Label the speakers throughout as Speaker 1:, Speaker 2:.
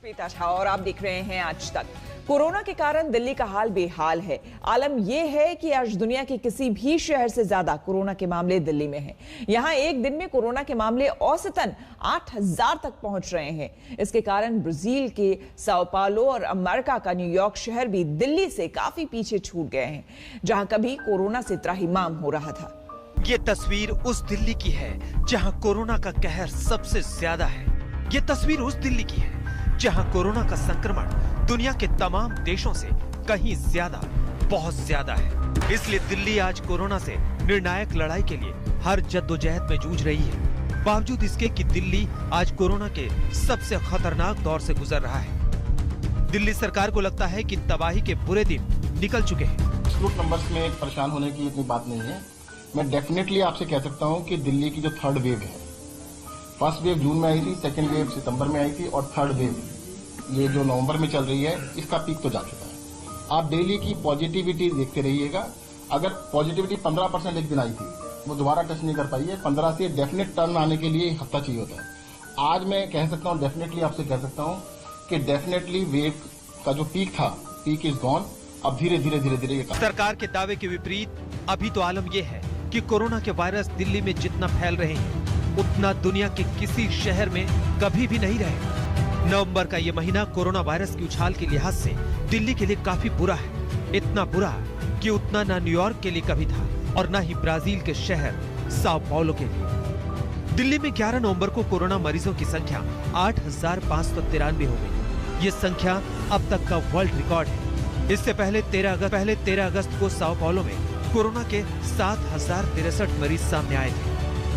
Speaker 1: श्वेता झा और आप देख रहे हैं आज तक। कोरोना के कारण दिल्ली का हाल बेहाल है। आलम यह है कि आज दुनिया के किसी भी शहर से ज्यादा कोरोना के मामले दिल्ली में हैं। यहां एक दिन में कोरोना के मामले औसतन 8000 तक पहुंच रहे हैं। इसके कारण ब्राजील के साओ पाउलो और अमेरिका का न्यूयॉर्क शहर भी दिल्ली से काफी पीछे छूट गए हैं, जहां कभी कोरोना से त्राहिमाम हो रहा था।
Speaker 2: ये तस्वीर उस दिल्ली की है जहां कोरोना का कहर सबसे ज्यादा है। ये तस्वीर उस दिल्ली की है जहां कोरोना का संक्रमण दुनिया के तमाम देशों से कहीं ज्यादा, बहुत ज्यादा है। इसलिए दिल्ली आज कोरोना से निर्णायक लड़ाई के लिए हर जद्दोजहद में जूझ रही है। बावजूद इसके कि दिल्ली आज कोरोना के सबसे खतरनाक दौर से गुजर रहा है। दिल्ली सरकार को लगता है कि तबाही के बुरे दिन निकल चुके हैं।
Speaker 3: एब्सोल्यूट नंबर्स में परेशान होने की इतनी बात नहीं है। मैं डेफिनेटली आपसे कह सकता हूं कि दिल्ली की जो थर्ड वेव है, फर्स्ट वेव जून में आई थी, सेकेंड वेव सितंबर में आई थी और थर्ड वेव ये जो नवंबर में चल रही है, इसका पीक तो जा चुका है। आप डेली की पॉजिटिविटी देखते रहिएगा। अगर पॉजिटिविटी 15% एक दिन आई थी, वो दोबारा टच नहीं कर पाई है। 15 से डेफिनेट टर्न आने के लिए हफ्ता चाहिए होता है। आज मैं कह सकता हूं, डेफिनेटली आपसे कह सकता हूं कि डेफिनेटली वेव का जो पीक था, पीक इज गॉन। अब धीरे धीरे
Speaker 2: सरकार के दावे के विपरीत अभी तो आलम यह है कि कोरोना के वायरस दिल्ली में जितना फैल रहे हैं उतना दुनिया के किसी शहर में कभी भी नहीं रहे। नवंबर का ये महीना कोरोना वायरस की उछाल के लिहाज से दिल्ली के लिए काफी बुरा है। इतना बुरा कि उतना ना न्यूयॉर्क के लिए कभी था और ना ही ब्राजील के शहर साओ पाउलो के लिए। दिल्ली में 11 नवंबर को कोरोना मरीजों की संख्या 8593 हो गई। ये संख्या अब तक का वर्ल्ड रिकॉर्ड है। इससे पहले 13 अगस्त को साओ पाउलो में कोरोना के 7063 मरीज सामने आए थे।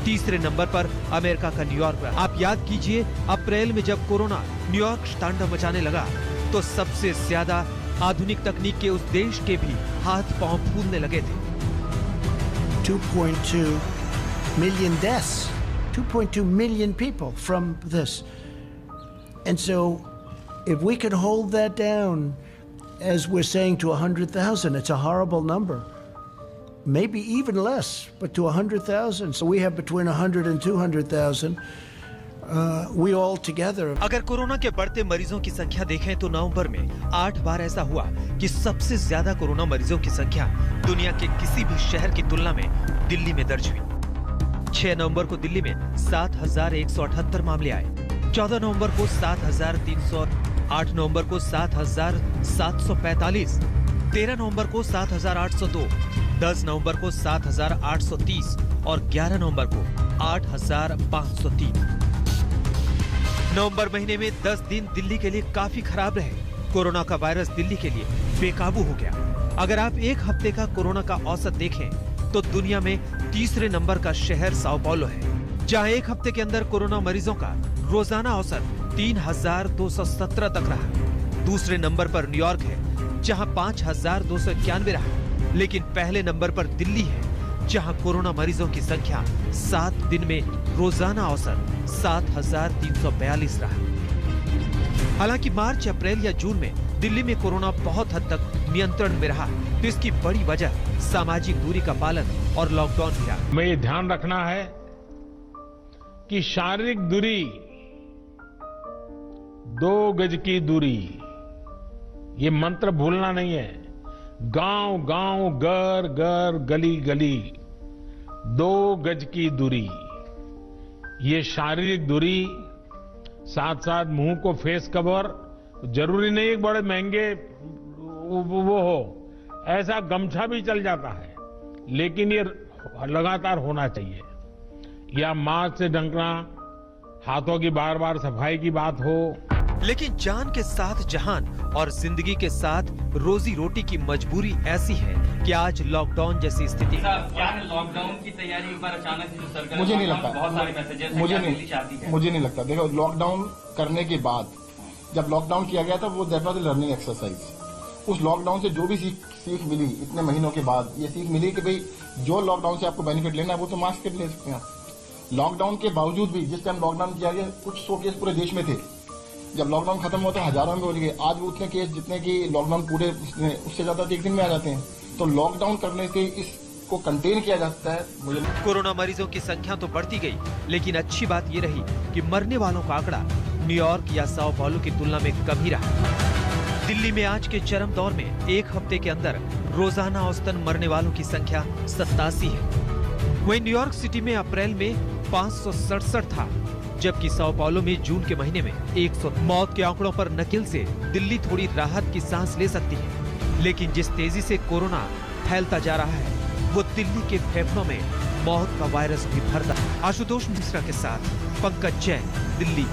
Speaker 2: तीसरे नंबर पर अमेरिका का न्यूयॉर्क है। आप याद कीजिए, अप्रैल में जब कोरोना न्यूयॉर्क तांडव मचाने लगा तो सबसे ज्यादा आधुनिक तकनीक के उस देश के भी हाथ पांव फूलने लगे थे।
Speaker 4: 2.2 million deaths, 2.2 million people from this. And so if we could hold that down, as we're saying, to 100,000, it's a horrible number. Maybe even less, but to 100,000. So we have between 100 and 200,000. We all together.
Speaker 2: अगर corona के बढ़ते मरीजों की संख्या देखें तो नवंबर में 8 बार ऐसा हुआ कि सबसे ज्यादा कोरोना मरीजों की संख्या दुनिया के किसी भी शहर की तुलना में दिल्ली में दर्ज हुई। 6 नवंबर को दिल्ली में 7178 मामले आए। 14 नवंबर को 7300, 8 नवंबर को 7745, 13 नवंबर को 7802, 10 नवंबर को 7830 और 11 नवंबर को 8503। नवंबर महीने में 10 दिन दिल्ली के लिए काफी खराब रहे। कोरोना का वायरस दिल्ली के लिए बेकाबू हो गया। अगर आप एक हफ्ते का कोरोना का औसत देखें तो दुनिया में तीसरे नंबर का शहर साओ पाउलो है, जहां एक हफ्ते के अंदर कोरोना मरीजों का रोजाना औसत 3217 तक रहा। दूसरे नंबर पर न्यूयॉर्क है, जहां 5291 रहा। लेकिन पहले नंबर पर दिल्ली है, जहां कोरोना मरीजों की संख्या 7 दिन में रोजाना औसत 7342 रहा। हालांकि मार्च, अप्रैल या जून में दिल्ली में कोरोना बहुत हद तक नियंत्रण में रहा, तो इसकी बड़ी वजह सामाजिक दूरी का पालन और लॉकडाउन भी रहा।
Speaker 5: हमें ये ध्यान रखना है कि शारीरिक दूरी, 2 गज की दूरी, ये मंत्र भूलना नहीं है। गांव गांव, घर घर, गली गली, 2 गज की दूरी, ये शारीरिक दूरी। साथ साथ मुंह को फेस कवर, जरूरी नहीं एक बड़े महंगे वो हो, ऐसा गमछा भी चल जाता है, लेकिन ये लगातार होना चाहिए। या मास्क से ढकना, हाथों की बार बार सफाई की बात हो।
Speaker 2: लेकिन जान के साथ जहान और जिंदगी के साथ रोजी रोटी की मजबूरी ऐसी है कि आज लॉकडाउन जैसी स्थिति।
Speaker 6: क्या है लॉकडाउन की तैयारी एक बार अचानक से जो सरकार,
Speaker 3: मुझे नहीं लगता,
Speaker 6: बहुत सारे मैसेजेस
Speaker 3: मुझे नहीं लगता। देखो, लॉकडाउन करने के बाद जब लॉकडाउन किया गया था, वो दैट वाज लर्निंग एक्सरसाइज। उस लॉकडाउन से जो भी सीख मिली इतने महीनों के बाद, ये सीख मिली कि भाई जो लॉकडाउन से आपको बेनिफिट लेना है वो तो मास्क ले सकते हैं। लॉकडाउन के बावजूद भी जिस टाइम लॉकडाउन किया गया, कुछ 100 केस पूरे देश में थे। जब लॉकडाउन खत्म होता है हजारों में हो गए। आज वो उतने केस जितने की लॉकडाउन पूरे उससे ज्यादा एक दिन में आ जाते हैं। तो लॉकडाउन करने से इसको कंटेन किया जा सकता है। मुझे
Speaker 2: कोरोना मरीजों की संख्या तो बढ़ती गई, लेकिन अच्छी बात ये रही कि मरने वालों का आंकड़ा न्यूयॉर्क या साओ पाउलो की तुलना में कम ही रहा। दिल्ली में आज के चरम दौर में एक हफ्ते के अंदर रोजाना औसतन मरने वालों की संख्या 87 है। वहीं न्यूयॉर्क सिटी में अप्रैल में 567 था, जबकि साओ पाउलो में जून के महीने में 100। मौत के आंकड़ों पर नकेल से दिल्ली थोड़ी राहत की सांस ले सकती है, लेकिन जिस तेजी से कोरोना फैलता जा रहा है वो दिल्ली के फेफड़ों में मौत का वायरस भी भरता है। आशुतोष मिश्रा के साथ पंकज जैन, दिल्ली।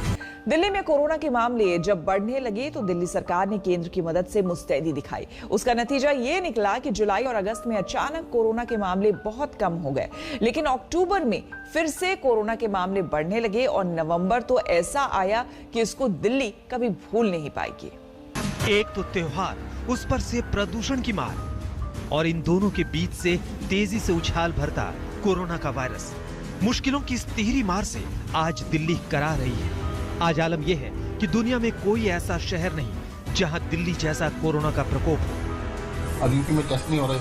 Speaker 1: दिल्ली में कोरोना के मामले जब बढ़ने लगे तो दिल्ली सरकार ने केंद्र की मदद से मुस्तैदी दिखाई। उसका नतीजा ये निकला कि जुलाई और अगस्त में अचानक कोरोना के मामले बहुत कम हो गए, लेकिन अक्टूबर में फिर से कोरोना के मामले बढ़ने लगे और नवंबर तो ऐसा आया कि इसको दिल्ली कभी भूल नहीं पाएगी।
Speaker 2: एक तो त्योहार, उस पर से प्रदूषण की मार, और इन दोनों के बीच से तेजी से उछाल भरता कोरोना का वायरस। मुश्किलों की इस तिहरी मार से आज दिल्ली करा रही है। आज आलम यह है कि दुनिया में कोई ऐसा शहर नहीं जहां दिल्ली जैसा कोरोना का प्रकोप हो।
Speaker 3: अब यूपी में टेस्ट नहीं हो रहे,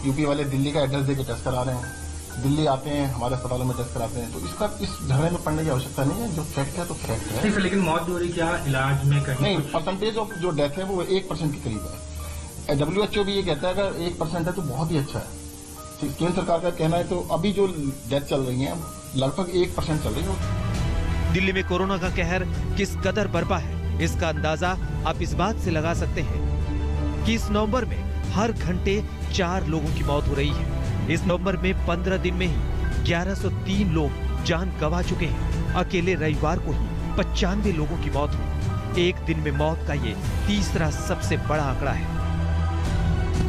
Speaker 3: यूपी वाले दिल्ली का एड्रेस देके टेस्ट करा रहे हैं, दिल्ली आते हैं हमारे अस्पतालों में टेस्ट कराते हैं, तो इसका इस झगड़े में पड़ने की आवश्यकता नहीं है। जो फैक्ट है तो फैक्ट है।
Speaker 7: सर, लेकिन मौत हो रही क्या इलाज में कहीं
Speaker 3: नहीं, परसेंटेज ऑफ जो डेथ है वो 1% के करीब है। WHO भी ये कहता है अगर 1% है तो बहुत ही अच्छा है। केंद्र सरकार का कहना है तो अभी जो डेथ चल रही है लगभग 1% चल रही है।
Speaker 2: दिल्ली में कोरोना का कहर किस कदर बरपा है, इसका अंदाजा आप इस बात से लगा सकते हैं कि इस नवंबर में हर घंटे 4 लोगों की मौत हो रही है। इस नवंबर में 15 दिन में ही 1103 लोग जान गंवा चुके हैं। अकेले रविवार को ही 95 लोगों की मौत हुई। एक दिन में मौत का ये तीसरा सबसे बड़ा आंकड़ा है,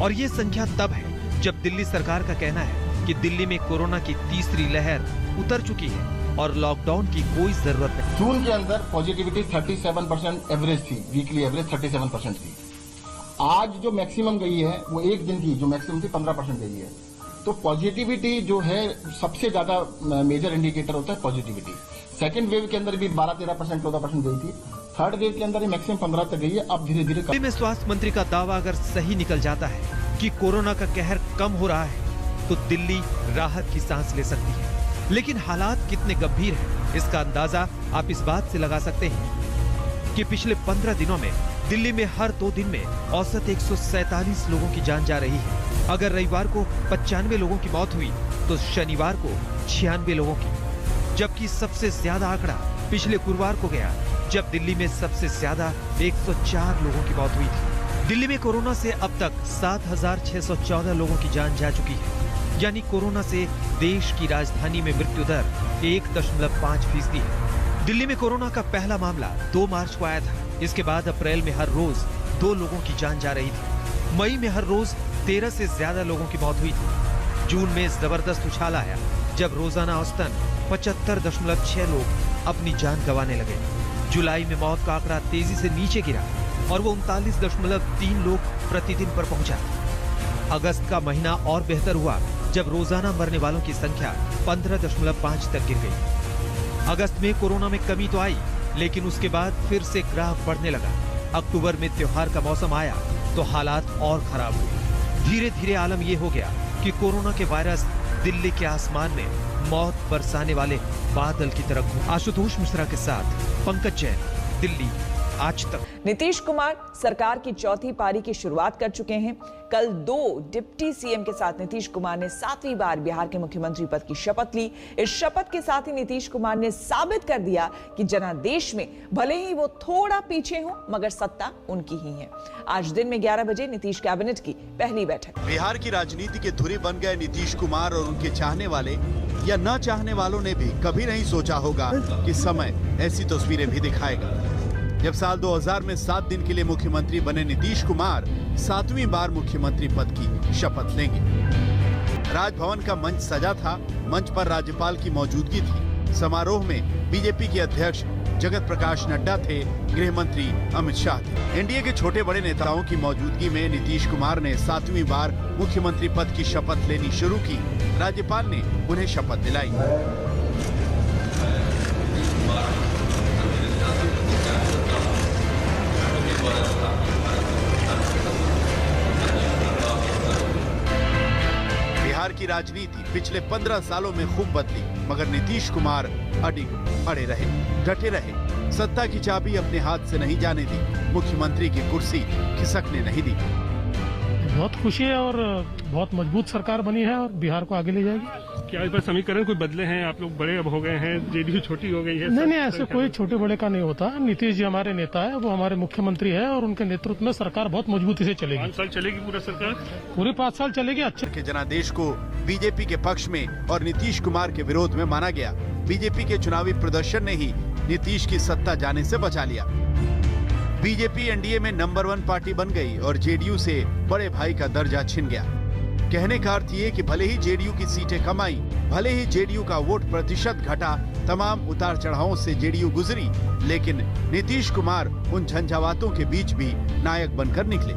Speaker 2: और ये संख्या तब है जब दिल्ली सरकार का कहना है कि दिल्ली में कोरोना की तीसरी लहर उतर चुकी है और लॉकडाउन की कोई जरूरत नहीं।
Speaker 3: जून के अंदर पॉजिटिविटी 37% एवरेज थी, वीकली एवरेज 37% थी। आज जो मैक्सिमम गई है वो एक दिन की जो मैक्सिमम थी 15% गई है। तो पॉजिटिविटी जो है सबसे ज्यादा मेजर इंडिकेटर होता है पॉजिटिविटी। सेकेंड वेव के अंदर भी 12-13%, 14% गई थी। थर्ड वेव के अंदर मैक्सिमम 15 तक गई है। अब धीरे धीरे
Speaker 2: दिल्ली में स्वास्थ्य मंत्री का दावा अगर सही निकल जाता है कि कोरोना का कहर कम हो रहा है तो दिल्ली राहत की सांस ले सकती है। लेकिन हालात कितने गंभीर हैं, इसका अंदाजा आप इस बात से लगा सकते हैं कि पिछले 15 दिनों में दिल्ली में हर 2 दिन में औसत 147 लोगों की जान जा रही है। अगर रविवार को 95 लोगों की मौत हुई तो शनिवार को 96 लोगों की, जबकि सबसे ज्यादा आंकड़ा पिछले गुरुवार को गया जब दिल्ली में सबसे ज्यादा 104 लोगों की मौत हुई थी। दिल्ली में कोरोना से अब तक 7,614 लोगों की जान जा चुकी है, यानी कोरोना से देश की राजधानी में मृत्यु दर 1.5% है। दिल्ली में कोरोना का पहला मामला 2 मार्च को आया था। इसके बाद अप्रैल में हर रोज 2 लोगों की जान जा रही थी। मई में हर रोज 13 से ज्यादा लोगों की मौत हुई थी। जून में जबरदस्त उछाल आया जब रोजाना औसतन 75.6 लोग अपनी जान गंवाने लगे। जुलाई में मौत का आंकड़ा तेजी से नीचे गिरा और वो 39.3 लोग प्रतिदिन पर पहुंचा। अगस्त का महीना और बेहतर हुआ जब रोजाना मरने वालों की संख्या 15.5 तक गिर गई। अगस्त में कोरोना में कमी तो आई, लेकिन उसके बाद फिर से ग्राफ बढ़ने लगा। अक्टूबर में त्योहार का मौसम आया तो हालात और खराब हुए। धीरे धीरे आलम यह हो गया कि कोरोना के वायरस दिल्ली के आसमान में मौत बरसाने वाले बादल की तरह घूम। आशुतोष मिश्रा के साथ पंकज जैन, दिल्ली, आज तक।
Speaker 1: नीतीश कुमार सरकार की चौथी पारी की शुरुआत कर चुके हैं। कल 2 डिप्टी सीएम के साथ नीतीश कुमार ने 7वीं बार बिहार के मुख्यमंत्री पद की शपथ ली। इस शपथ के साथ ही नीतीश कुमार ने साबित कर दिया कि जनादेश में भले ही वो थोड़ा पीछे हो मगर सत्ता उनकी ही है। आज दिन में 11 बजे नीतीश कैबिनेट की पहली बैठक।
Speaker 8: बिहार की राजनीति के धुरी बन गए नीतीश कुमार और उनके चाहने वाले या न चाहने वालों ने भी कभी नहीं सोचा होगा कि समय ऐसी तस्वीरें भी दिखाएगा। जब साल 2000 में 7 दिन के लिए मुख्यमंत्री बने नीतीश कुमार 7वीं बार मुख्यमंत्री पद की शपथ लेंगे। राजभवन का मंच सजा था, मंच पर राज्यपाल की मौजूदगी थी। समारोह में बीजेपी के अध्यक्ष जगत प्रकाश नड्डा थे, गृह मंत्री अमित शाह थे। एनडीए के छोटे बड़े नेताओं की मौजूदगी में नीतीश कुमार ने 7वीं बार मुख्यमंत्री पद की शपथ लेनी शुरू की। राज्यपाल ने उन्हें शपथ दिलाई। बिहार की राजनीति पिछले 15 सालों में खूब बदली, मगर नीतीश कुमार अडिग अड़े रहे, डटे रहे। सत्ता की चाबी अपने हाथ से नहीं जाने दी, मुख्यमंत्री की कुर्सी खिसकने नहीं दी।
Speaker 9: बहुत खुशी है और बहुत मजबूत सरकार बनी है और बिहार को आगे ले जाएगी।
Speaker 10: क्या इस बार समीकरण कोई बदले हैं? आप लोग बड़े अब हो गए हैं, जेडीयू छोटी हो गई है।
Speaker 9: नहीं, ऐसे कोई छोटे बड़े का नहीं होता। नीतीश जी हमारे नेता है, वो हमारे मुख्यमंत्री है और उनके नेतृत्व में सरकार बहुत मजबूती से चलेगी।
Speaker 10: 5 साल चलेगी पूरा सरकार?
Speaker 9: पूरे 5 साल चलेगी। अच्छे
Speaker 8: के जनादेश को बीजेपी के पक्ष में और नीतीश कुमार के विरोध में माना गया। बीजेपी के चुनावी प्रदर्शन ने ही नीतीश की सत्ता जाने से बचा लिया। बीजेपी एनडीए में नंबर 1 पार्टी बन गई और जेडीयू से बड़े भाई का दर्जा छिन गया। कहने का अर्थ ये कि भले ही जेडीयू की सीटें कम आई, भले ही जेडीयू का वोट प्रतिशत घटा, तमाम उतार चढ़ावों से जेडीयू गुजरी, लेकिन नीतीश कुमार उन झंझावातों के बीच भी नायक बनकर निकले।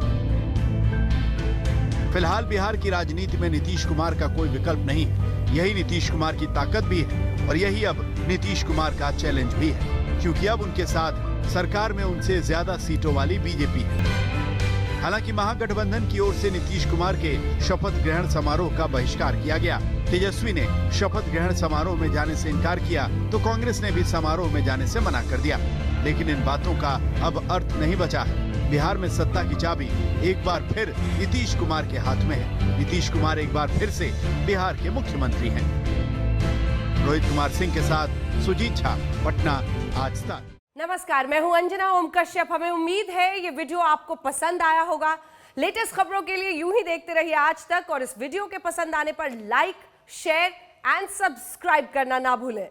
Speaker 8: फिलहाल बिहार की राजनीति में नीतीश कुमार का कोई विकल्प नहीं है। यही नीतीश कुमार की ताकत भी है और यही अब नीतीश कुमार का चैलेंज भी है, क्योंकि अब उनके साथ सरकार में उनसे ज्यादा सीटों वाली बीजेपी है। हालांकि महागठबंधन की ओर से नीतीश कुमार के शपथ ग्रहण समारोह का बहिष्कार किया गया। तेजस्वी ने शपथ ग्रहण समारोह में जाने से इनकार किया तो कांग्रेस ने भी समारोह में जाने से मना कर दिया। लेकिन इन बातों का अब अर्थ नहीं बचा है। बिहार में सत्ता की चाबी एक बार फिर नीतीश कुमार के हाथ में है। नीतीश कुमार एक बार फिर से बिहार के मुख्यमंत्री हैं। रोहित कुमार सिंह के साथ सुजीत झा, पटना, आज तक।
Speaker 11: नमस्कार, मैं हूं अंजना ओम कश्यप। हमें उम्मीद है ये वीडियो आपको पसंद आया होगा। लेटेस्ट खबरों के लिए यूं ही देखते रहिए आज तक और इस वीडियो के पसंद आने पर लाइक, शेयर एंड सब्सक्राइब करना ना भूलें।